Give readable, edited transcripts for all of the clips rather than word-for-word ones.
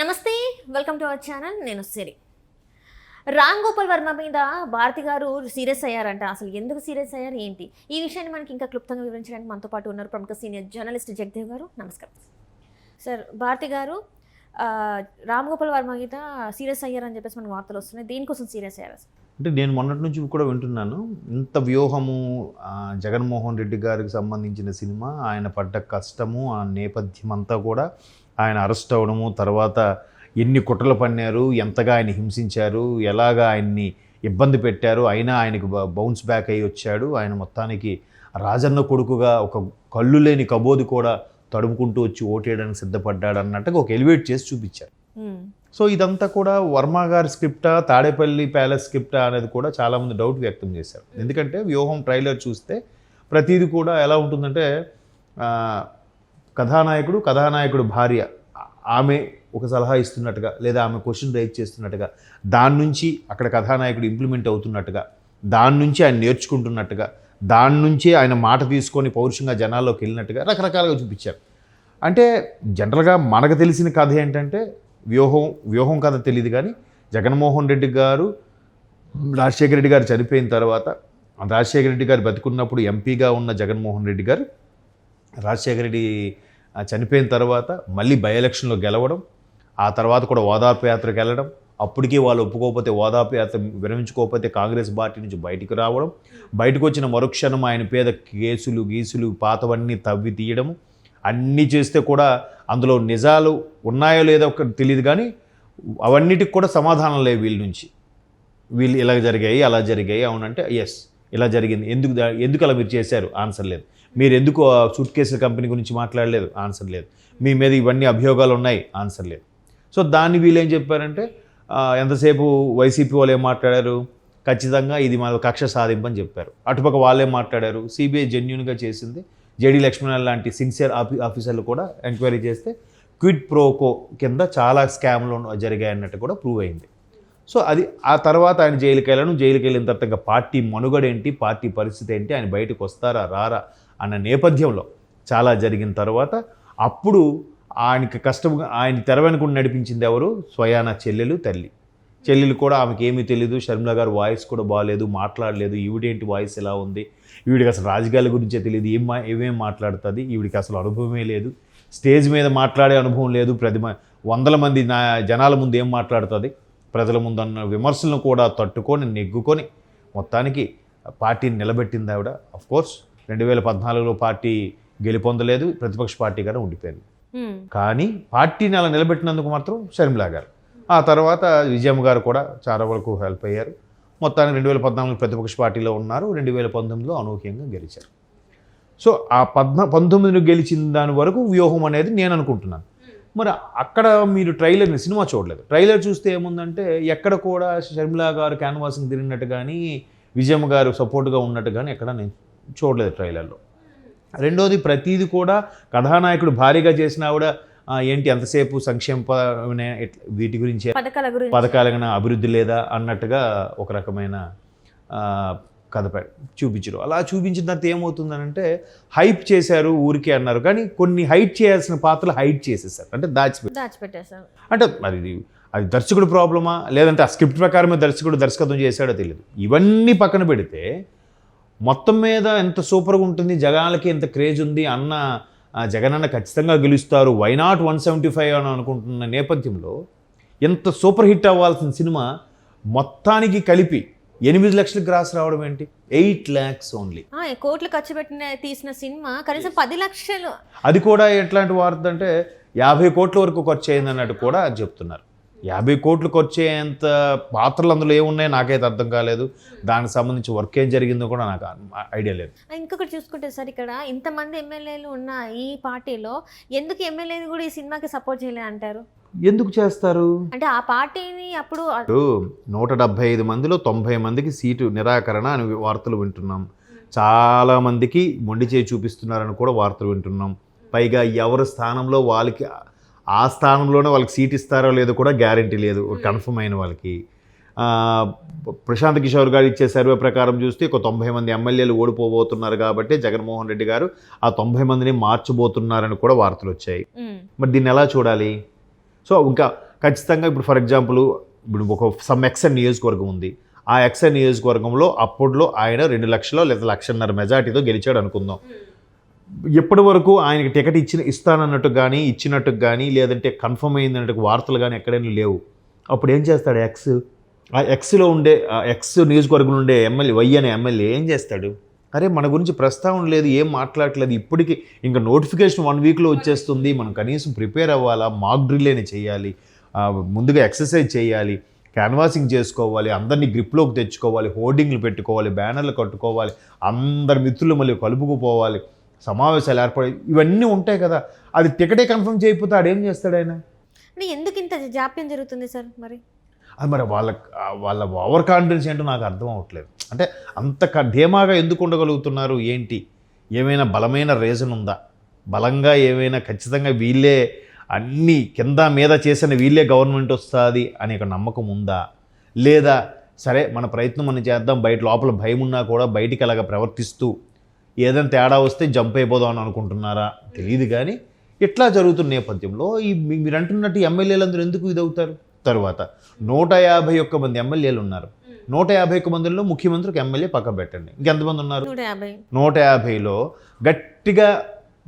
నమస్తే, welcome to our channel. నేను సిరి. రామ్ గోపాల్ వర్మ మీద భారతి గారు సీరియస్ అయ్యారంట. అసలు ఎందుకు సీరియస్ అయ్యారు, ఏంటి ఈ విషయాన్ని మనకి ఇంకా క్లుప్తంగా వివరించడానికి మనతో పాటు ఉన్నారు ప్రముఖ సీనియర్ జర్నలిస్ట్ జగదేవ్ గారు. నమస్కారం సార్. భారతి గారు రామ్ గోపాల్ వర్మ మీద సీరియస్ అయ్యారని చెప్పేసి మనకు వార్తలు వస్తున్నాయి. దేనికోసం సీరియస్ అయ్యారు సార్? అంటే నేను మొన్నటి నుంచి కూడా వింటున్నాను, ఇంత వ్యూహము జగన్మోహన్ రెడ్డి గారికి సంబంధించిన సినిమా, ఆయన పడ్డ కష్టము, ఆ నేపథ్యం అంతా కూడా ఆయన అరెస్ట్ అవ్వడము, తర్వాత ఎన్ని కుట్రలు పన్నారు, ఎంతగా ఆయన హింసించారు, ఎలాగా ఆయన్ని ఇబ్బంది పెట్టారు, అయినా ఆయనకు బౌన్స్ బ్యాక్ అయ్యి వచ్చాడు. ఆయన మొత్తానికి రాజన్న కొడుకుగా ఒక కళ్ళు లేని కబోది కూడా తడుముకుంటూ వచ్చి ఓటేయడానికి సిద్ధపడ్డాడు అన్నట్టుగా ఒక ఎలివేట్ చేసి చూపించారు. సో ఇదంతా కూడా వర్మ గారి స్క్రిప్టా, తాడేపల్లి ప్యాలెస్ స్క్రిప్టా అనేది కూడా చాలామంది డౌట్ వ్యక్తం చేశారు. ఎందుకంటే వ్యూహం ట్రైలర్ చూస్తే ప్రతిదీ కూడా ఎలా ఉంటుందంటే, కథానాయకుడు భార్య, ఆమె ఒక సలహా ఇస్తున్నట్టుగా, లేదా ఆమె క్వశ్చన్ రైజ్ చేస్తున్నట్టుగా, దాని నుంచి అక్కడ కథానాయకుడు ఇంప్లిమెంట్ అవుతున్నట్టుగా, దాని నుంచి ఆయన నేర్చుకుంటున్నట్టుగా, దాని నుంచి ఆయన మాట తీసుకొని పౌరుషంగా జనాల్లోకి వెళ్ళినట్టుగా రకరకాలుగా చూపించారు. అంటే జనరల్గా మనకు తెలిసిన కథ ఏంటంటే, వ్యూహం కథ తెలియదు కానీ, జగన్మోహన్ రెడ్డి గారు రాజశేఖర రెడ్డి గారు చనిపోయిన తర్వాత, రాజశేఖర రెడ్డి గారు బతికున్నప్పుడు ఎంపీగా ఉన్న జగన్మోహన్ రెడ్డి గారు రాజశేఖర రెడ్డి చనిపోయిన తర్వాత మళ్ళీ బై ఎలక్షన్లో గెలవడం, ఆ తర్వాత కూడా ఓదార్పు యాత్రకు వెళ్ళడం, అప్పటికీ వాళ్ళు ఒప్పుకోకపోతే ఓదార్పు యాత్ర విరమించుకోకపోతే కాంగ్రెస్ పార్టీ నుంచి బయటికి రావడం, బయటకు వచ్చిన మరుక్షణం ఆయన పేద గీసులు పాతవన్నీ తవ్వి తీయడము, అన్నీ చేస్తే కూడా అందులో నిజాలు ఉన్నాయో లేదో తెలియదు కానీ అవన్నిటికి కూడా సమాధానం లేవు వీళ్ళ నుంచి. వీళ్ళు ఇలా జరిగాయి, అలా జరిగాయి, అవునంటే ఎస్ ఇలా జరిగింది, ఎందుకు అలా మీరు చేశారు, ఆన్సర్ లేదు. మీరు ఎందుకు సూట్ కేసుల కంపెనీ గురించి మాట్లాడలేదు, ఆన్సర్ లేదు. మీ మీద ఇవన్నీ అభియోగాలు ఉన్నాయి, ఆన్సర్ లేదు. సో దాన్ని వీళ్ళు ఏం చెప్పారంటే, ఎంతసేపు వైసీపీ వాళ్ళు ఏం మాట్లాడారు, ఖచ్చితంగా ఇది మన కక్ష సాధింపు అని చెప్పారు. అటుపక్క వాళ్ళేం మాట్లాడారు, సిబిఐ జెన్యూన్గా చేసింది, జేడీ లక్ష్మణ్ లాంటి సిన్సియర్ ఆఫీసర్లు కూడా ఎంక్వైరీ చేస్తే క్విడ్ ప్రోకో కింద చాలా స్కామ్లు జరిగాయన్నట్టు కూడా ప్రూవ్ అయింది. సో అది ఆ తర్వాత ఆయన జైలుకి వెళ్ళిన తర్వాత ఇంకా పార్టీ మనుగడ ఏంటి, పార్టీ పరిస్థితి ఏంటి, ఆయన బయటకు వస్తారా రారా అన్న నేపథ్యంలో చాలా జరిగిన తర్వాత అప్పుడు ఆయనకి ఆయన తెర వెనుక నడిపించింది ఎవరు, స్వయాన చెల్లెలు కూడా ఆమెకి ఏమీ తెలియదు. షర్మిల గారు వాయిస్ కూడా బాగాలేదు, మాట్లాడలేదు. ఈవిడేంటి వాయిస్ ఎలా ఉంది, ఈవిడికి అసలు రాజకీయాల గురించే తెలియదు, ఏమేం మాట్లాడుతుంది, ఈవిడికి అసలు అనుభవమే లేదు, స్టేజ్ మీద మాట్లాడే అనుభవం లేదు, వందల మంది జనాల ముందు ఏం మాట్లాడుతుంది, ప్రజల ముందు అన్న విమర్శలను కూడా తట్టుకొని నెగ్గుకొని మొత్తానికి పార్టీని నిలబెట్టింది ఆవిడ. అఫ్కోర్స్ 2014లో పార్టీ గెలుపొందలేదు, ప్రతిపక్ష పార్టీగానే ఉండిపోయింది. కానీ పార్టీని అలా నిలబెట్టినందుకు మాత్రం షర్మిల గారు, ఆ తర్వాత విజయమ్మ గారు కూడా చాలా వరకు హెల్ప్ అయ్యారు. మొత్తానికి 2014 ప్రతిపక్ష పార్టీలో ఉన్నారు, 2019లో అనూహ్యంగా గెలిచారు. సో ఆ 19 గెలిచిన దాని వరకు వ్యూహం అనేది నేను అనుకుంటున్నాను. మరి అక్కడ మీరు సినిమా చూడలేదు, ట్రైలర్ చూస్తే ఏముందంటే ఎక్కడ కూడా షర్మిల గారు క్యాన్వాసింగ్ తిరిగినట్టు కానీ, విజయమ్మ గారు సపోర్ట్గా ఉన్నట్టు కానీ ఎక్కడ నేను చూడలేదు ట్రైలర్లో. రెండోది, ప్రతిదీ కూడా కథానాయకుడు భారీగా చేసిన ఆవిడ ఏంటి ఎంతసేపు సంక్షేమ వీటి గురించి, పథకాల అభివృద్ధి లేదా అన్నట్టుగా ఒక రకమైన కథ చూపించరు. అలా చూపించిన తర్వాత ఏమవుతుందనంటే, హైప్ చేశారు ఊరికే అన్నారు కానీ కొన్ని హైట్ చేయాల్సిన పాత్రలు హైట్ చేసేసారు, అంటే దాచిపెట్టేశారు. అంటే అది దర్శకుడు ప్రాబ్లమా, లేదంటే ఆ స్క్రిప్ట్ ప్రకారమే దర్శకత్వం చేశాడో తెలియదు. ఇవన్నీ పక్కన పెడితే మొత్తం మీద ఎంత సూపర్గా ఉంటుంది, జగనాలకి ఎంత క్రేజ్ ఉంది అన్న, జగనన్న ఖచ్చితంగా గెలుస్తారు, వై నాట్ 175 అని అనుకుంటున్న నేపథ్యంలో ఎంత సూపర్ హిట్ అవ్వాల్సిన సినిమా మొత్తానికి కలిపి 8 లక్షల గ్రాస్ రావడం ఏంటి, 8 lakhs ఓన్లీ. కోట్లు ఖర్చు పెట్టిన తీసిన సినిమా కనీసం 10 లక్షలు. అది కూడా ఎట్లాంటి వార్త అంటే 50 కోట్ల వరకు ఖర్చు అయింది అన్నట్టు కూడా చెప్తున్నారు. 50 కోట్లు ఖర్చు అయ్యేంత పాత్రలు అందులో ఏమున్నాయో నాకైతే అర్థం కాలేదు. దానికి సంబంధించి వర్క్ ఏం జరిగిందో కూడా నాకు ఐడియా లేదు. ఇంకొకటి చూసుకుంటే సార్, ఇక్కడ ఇంతమంది ఎమ్మెల్యేలు ఉన్న ఈ పార్టీలో ఎందుకు ఎమ్మెల్యేలు కూడా ఈ సినిమాకి సపోర్ట్ చేయలేదు అంటారు? ఎందుకు చేస్తారు అంటే ఆ పార్టీని అప్పుడు 175 మందిలో 90 మందికి సీటు నిరాకరణ అని వార్తలు వింటున్నాం. చాలామందికి మొండి చేయి చూపిస్తున్నారని కూడా వార్తలు వింటున్నాం. పైగా ఎవరి స్థానంలో వాళ్ళకి, ఆ స్థానంలోనే వాళ్ళకి సీట్ ఇస్తారో లేదో కూడా గ్యారంటీ లేదు కన్ఫర్మ్ అయిన వాళ్ళకి. ప్రశాంత్ కిషోర్ గారు ఇచ్చే సర్వే ప్రకారం చూస్తే ఒక 90 మంది ఎమ్మెల్యేలు ఓడిపోబోతున్నారు కాబట్టి జగన్మోహన్ రెడ్డి గారు ఆ 90 మందిని మార్చబోతున్నారని కూడా వార్తలు వచ్చాయి. మరి దీన్ని ఎలా చూడాలి? సో ఇంకా ఖచ్చితంగా ఇప్పుడు ఫర్ ఎగ్జాంపుల్ ఇప్పుడు ఒక సమ్ ఎక్సెన్ నియోజకవర్గం ఉంది. ఆ ఎక్సెన్ నియోజకవర్గంలో అప్పట్లో ఆయన 2 లక్షలు లేదా 1.5 మెజార్టీతో గెలిచాడు అనుకుందాం. ఎప్పటి వరకు ఆయనకి టికెట్ ఇస్తానన్నట్టు కానీ ఇచ్చినట్టు కానీ లేదంటే కన్ఫర్మ్ అయిందన్నట్టు వార్తలు కానీ ఎక్కడైనా లేవు. అప్పుడు ఏం చేస్తాడు ఆ ఎక్స్లో ఉండే ఎక్స్ నియోజకవర్గంలో ఉండే ఎమ్మెల్యే వై అనే ఎమ్మెల్యే ఏం చేస్తాడు? అరే మన గురించి ప్రస్తావన లేదు, ఏం మాట్లాడట్లేదు, ఇప్పటికీ ఇంకా నోటిఫికేషన్ 1 వీక్లో వచ్చేస్తుంది, మనం కనీసం ప్రిపేర్ అవ్వాలా, మాక్ డ్రిల్ అయినా చేయాలి, ముందుగా ఎక్సర్సైజ్ చేయాలి, క్యాన్వాసింగ్ చేసుకోవాలి, అందరినీ గ్రిప్లోకి తెచ్చుకోవాలి, హోర్డింగ్లు పెట్టుకోవాలి, బ్యానర్లు కట్టుకోవాలి, అందరి మిత్రులు మళ్ళీ కలుపుకుపోవాలి, సమావేశాలు ఏర్పడి ఇవన్నీ ఉంటాయి కదా. అది టికెటే కన్ఫర్మ్ చేయకపోతే ఆడేం చేస్తాడు ఆయన? అంటే ఎందుకు ఇంత జాప్యం జరుగుతుంది సార్ మరి? అది మరి వాళ్ళ ఓవర్ కాన్ఫిడెన్స్ ఏంటో నాకు అర్థం అవ్వట్లేదు. అంటే అంత ధీమాగా ఎందుకు ఉండగలుగుతున్నారు ఏంటి? ఏమైనా బలమైన రీజన్ ఉందా? బలంగా ఏమైనా ఖచ్చితంగా వీళ్ళే అన్నీ కింద మీద చేసిన వీళ్ళే గవర్నమెంట్ వస్తుంది అనే ఒక నమ్మకం ఉందా? లేదా సరే మన ప్రయత్నం మనం చేద్దాం, బయట లోపల భయం ఉన్నా కూడా బయటికి అలాగా ప్రవర్తిస్తూ ఏదైనా తేడా వస్తే జంప్ అయిపోదాం అని అనుకుంటున్నారా తెలియదు. కానీ ఇట్లా జరుగుతున్న నేపథ్యంలో మీరు అంటున్నట్టు ఎమ్మెల్యేలందరూ ఎందుకు ఇదవుతారు? తర్వాత 151 మంది ఎమ్మెల్యేలు ఉన్నారు. 151 మందిలో ముఖ్యమంత్రికి ఎమ్మెల్యే పక్క పెట్టండి, ఇంకెంతమంది ఉన్నారు? 150లో గట్టిగా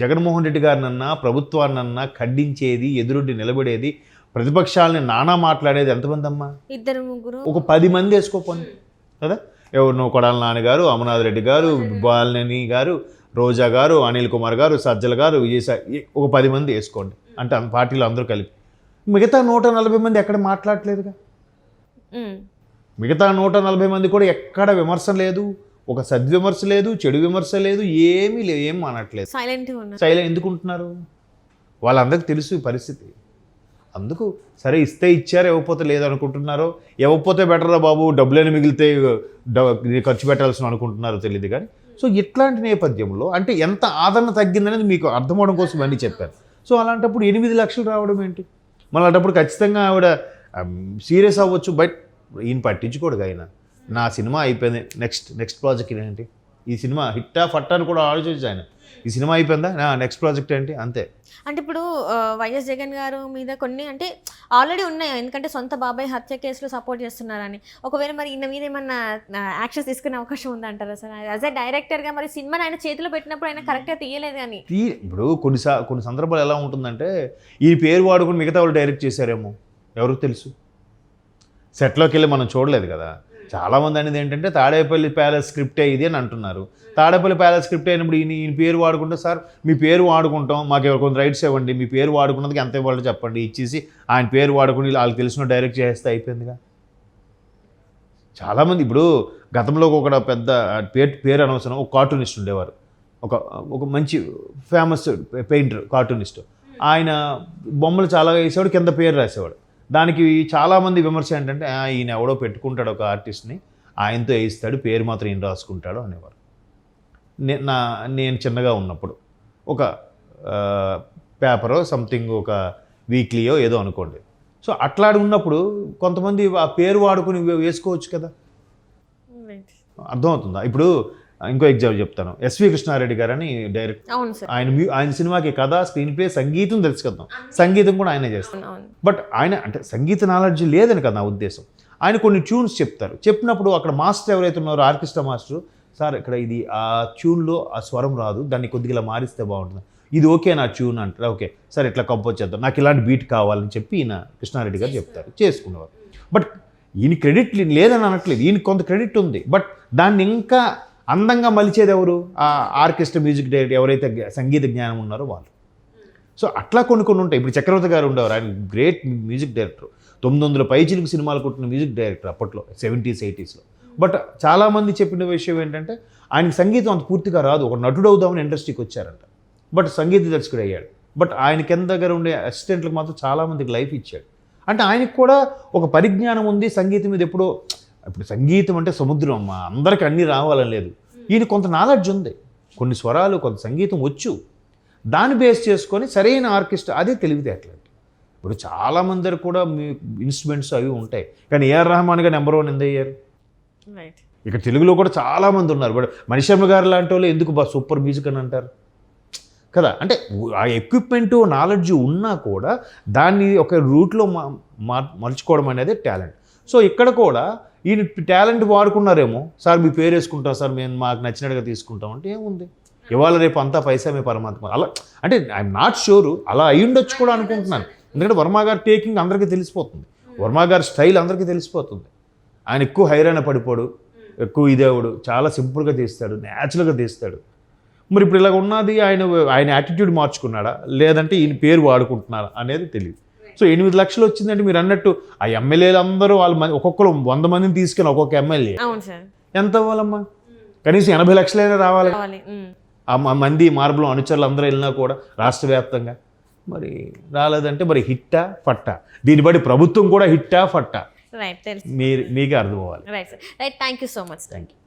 జగన్మోహన్ రెడ్డి గారినన్నా ప్రభుత్వాన్నన్నా ఖండించేది, ఎదురుండి నిలబడేది, ప్రతిపక్షాలని నానా మాట్లాడేది ఎంతమంది అమ్మా? 2-3. ఒక 10 మంది వేసుకోపోండి కదా. ఎవరు? కొడాల నాన్నగారు, అమర్నాథ్ రెడ్డి గారు, బాలినేని గారు, రోజా గారు, అనిల్ కుమార్ గారు, సజ్జల గారు, విజయసాయి, ఒక 10 మంది వేసుకోండి. అంటే పార్టీలో అందరూ కలిపి. మిగతా 140 మంది ఎక్కడ మాట్లాడలేదుగా. మిగతా 140 మంది కూడా ఎక్కడ విమర్శ లేదు, ఒక సద్విమర్శ లేదు, చెడు విమర్శ లేదు, ఏమీ లేదు, ఏం అనట్లేదు. సైలెంట్ ఎందుకు ఉంటున్నారు? వాళ్ళందరికీ తెలుసు ఈ పరిస్థితి. అందుకు సరే ఇస్తే ఇచ్చారు, ఇవ్వకపోతే లేదు అనుకుంటున్నారో, ఇవ్వకపోతే బెటర్రా బాబు, డబ్బులని మిగిలితే ఖర్చు పెట్టాల్సిన అనుకుంటున్నారో తెలియదు. కానీ సో ఇట్లాంటి నేపథ్యంలో అంటే ఎంత ఆదరణ తగ్గిందనేది మీకు అర్థమవడం కోసం అన్నీ చెప్పారు. సో అలాంటప్పుడు 8 లక్షలు రావడం ఏంటి? మళ్ళీ అలాంటప్పుడు ఖచ్చితంగా ఆవిడ సీరియస్ అవ్వచ్చు, బట్ ఈయన పట్టించుకోడు. ఆయన నా సినిమా అయిపోయింది, నెక్స్ట్ ప్రాజెక్ట్ ఏంటి, ఈ సినిమా హిట్టా ఫట్టా అని కూడా ఆలోచించి ఆయన ఈ సినిమా అయిపోయిందా, నెక్స్ట్ ప్రాజెక్ట్ ఏంటి, అంతే. అంటే ఇప్పుడు వైఎస్ జగన్ గారు మీద కొన్ని అంటే ఆల్రెడీ ఉన్నాయి, ఎందుకంటే సొంత బాబాయ్ హత్య కేసులో సపోర్ట్ చేస్తున్నారని. ఒకవేళ మరి ఈయన మీద ఏమన్నా యాక్షన్ తీసుకునే అవకాశం ఉందంటారా సార్? యాజ్ ఎ డైరెక్టర్గా మరి సినిమాని ఆయన చేతిలో పెట్టినప్పుడు ఆయన కరెక్ట్గా తీయలేదు. కానీ ఇప్పుడు కొన్ని సందర్భాలు ఎలా ఉంటుందంటే ఈ పేరు వాడుకుని మిగతా వాళ్ళు డైరెక్ట్ చేశారేమో ఎవరికి తెలుసు. సెట్లోకి వెళ్ళి మనం చూడలేదు కదా. చాలామంది అనేది ఏంటంటే తాడేపల్లి ప్యాలెస్ స్క్రిప్టే ఇది అని అంటున్నారు. తాడేపల్లి ప్యాలెస్ స్క్రిప్ట్ అయినప్పుడు ఈయన పేరు వాడుకుంటే, సార్ మీ పేరు వాడుకుంటాం, మాకు ఎవరు కొంత రైట్స్ ఇవ్వండి, మీ పేరు వాడుకున్నది ఎంత ఇవ్వాలో చెప్పండి, ఇచ్చేసి ఆయన పేరు వాడుకుని వాళ్ళకి తెలిసిన డైరెక్ట్ చేస్తే అయిపోయిందిగా. చాలామంది ఇప్పుడు గతంలో ఒక పెద్ద పేరు అనవసరం, ఒక కార్టూనిస్ట్ ఉండేవారు, ఒక మంచి ఫేమస్ పెయింటర్ కార్టూనిస్ట్. ఆయన బొమ్మలు చాలా వేసేవాడు, కింద పేరు రాసేవాడు. దానికి చాలామంది విమర్శ ఏంటంటే ఈయన ఎవడో పెట్టుకుంటాడు ఒక ఆర్టిస్ట్ని, ఆయనతో వేయిస్తాడు, పేరు మాత్రం ఈయన రాసుకుంటాడు అనేవారు. నేను చిన్నగా ఉన్నప్పుడు ఒక పేపరో సంథింగ్ ఒక వీక్లీయో ఏదో అనుకోండి. సో అట్లాడి ఉన్నప్పుడు కొంతమంది ఆ పేరు వాడుకుని వేసుకోవచ్చు కదా. అర్థమవుతుందా? ఇప్పుడు ఇంకో ఎగ్జాంపుల్ చెప్తాను. ఎస్వి కృష్ణారెడ్డి గారు అని డైరెక్టర్, ఆయన సినిమాకి కథ, స్క్రీన్ ప్లే, సంగీతం తెలుసు కదా, సంగీతం కూడా ఆయనే చేస్తారు. బట్ ఆయన అంటే సంగీత నాలెడ్జ్ లేదని కదా నా ఉద్దేశం. ఆయన కొన్ని ట్యూన్స్ చెప్తారు, చెప్పినప్పుడు అక్కడ మాస్టర్ ఎవరైతే ఉన్నారో ఆర్కెస్ట్రా మాస్టర్, సార్ ఇక్కడ ఇది ఆ ట్యూన్లో ఆ స్వరం రాదు, దాన్ని కొద్దిగా ఇలా మారిస్తే బాగుంటుంది, ఇది ఓకే నా ట్యూన్ అంటారు, ఓకే సార్ ఇట్లా కంపోజ్ చేద్దాం, నాకు ఇలాంటి బీట్ కావాలని చెప్పి ఈయన కృష్ణారెడ్డి గారు చెప్తారు, చేసుకునేవారు. బట్ ఈయన క్రెడిట్ లేదని అనట్లేదు, ఈయన కొంత క్రెడిట్ ఉంది. బట్ దాన్ని ఇంకా అందంగా మలిచేది ఎవరు? ఆ ఆర్కెస్ట్రా మ్యూజిక్ డైరెక్టర్ ఎవరైతే సంగీత జ్ఞానం ఉన్నారో వాళ్ళు. సో అట్లా కొన్ని ఉంటాయి. ఇప్పుడు చక్రవర్తి గారు ఉండేవారు, ఆయన గ్రేట్ మ్యూజిక్ డైరెక్టర్, 900 పైచిలకు సినిమాలు కొట్టిన మ్యూజిక్ డైరెక్టర్ అప్పట్లో 70s 80sలో. బట్ చాలామంది చెప్పిన విషయం ఏంటంటే ఆయనకి సంగీతం అంత పూర్తిగా రాదు, ఒక నటుడు అవుదామని ఇండస్ట్రీకి వచ్చారంట, బట్ సంగీత దర్శకుడు అయ్యాడు. బట్ ఆయన కింద దగ్గర ఉండే అసిస్టెంట్లకు మాత్రం చాలామందికి లైఫ్ ఇచ్చాడు. అంటే ఆయనకు కూడా ఒక పరిజ్ఞానం ఉంది సంగీతం మీద. ఎప్పుడో ఇప్పుడు సంగీతం అంటే సముద్రం అమ్మ, అందరికీ అన్నీ రావాలని లేదు. ఈయన కొంత నాలెడ్జ్ ఉంది, కొన్ని స్వరాలు, కొంత సంగీతం వచ్చు, దాన్ని బేస్ చేసుకొని సరైన ఆర్కెస్ట్రా, అదే తెలివితేటలు. ఇప్పుడు చాలామంది కూడా మీ ఇన్స్ట్రుమెంట్స్ అవి ఉంటాయి, కానీ ఏఆర్ రెహమాన్గా నెంబర్ 1 ఎందుకు అయ్యారు? ఇక్కడ తెలుగులో కూడా చాలామంది ఉన్నారు. బట్ మణిశర్మ గారు లాంటి వాళ్ళు ఎందుకు సూపర్ మ్యూజిక్ అని అంటారు? కదా. అంటే ఆ ఎక్విప్మెంటు నాలెడ్జ్ ఉన్నా కూడా దాన్ని ఒక రూట్లో మలుచుకోవడం అనేది టాలెంట్. సో ఇక్కడ కూడా ఈయన టాలెంట్ వాడుకున్నారేమో, సార్ మీ పేరు వేసుకుంటాం సార్, మేము మాకు నచ్చినట్టుగా తీసుకుంటాం అంటే ఏముంది, ఇవాళ రేపు అంతా పైసా మీ పరమాత్మ అలా. అంటే ఐఎమ్ నాట్ షూర్ అలా అయి ఉండొచ్చు కూడా అనుకుంటున్నాను. ఎందుకంటే వర్మ గారి టేకింగ్ అందరికీ తెలిసిపోతుంది, వర్మ గారి స్టైల్ అందరికీ తెలిసిపోతుంది. ఆయన ఎక్కువ హైరాణ పడిపోడు, ఎక్కువ ఇదేవుడు, చాలా సింపుల్గా తీస్తాడు, న్యాచురల్గా తీస్తాడు. మరి ఇప్పుడు ఇలాగ ఉన్నది ఆయన యాటిట్యూడ్ మార్చుకున్నాడా లేదంటే ఈయన పేరు వాడుకుంటున్నారా అనేది తెలియదు. సో 8 లక్షలు వచ్చిందంటే మీరు అన్నట్టు ఆ ఎమ్మెల్యేలు అందరూ ఒక్కొక్కరు 100 మందిని తీసుకెళ్ళి ఒక్కొక్క ఎమ్మెల్యే ఎంత అవ్వాలమ్మా, కనీసం 80 లక్షలైనా రావాలి. ఆ మంది మార్బుల్ అనుచరులు అందరూ వెళ్ళినా కూడా రాష్ట్ర వ్యాప్తంగా. మరి రాలేదంటే మరి హిట్టా ఫట్టా, దీన్ని బట్టి ప్రభుత్వం కూడా హిట్టా ఫట్టా రైట్, మీకే అర్థం అవ్వాలి. Right sir, right, thank you so much. Thank you.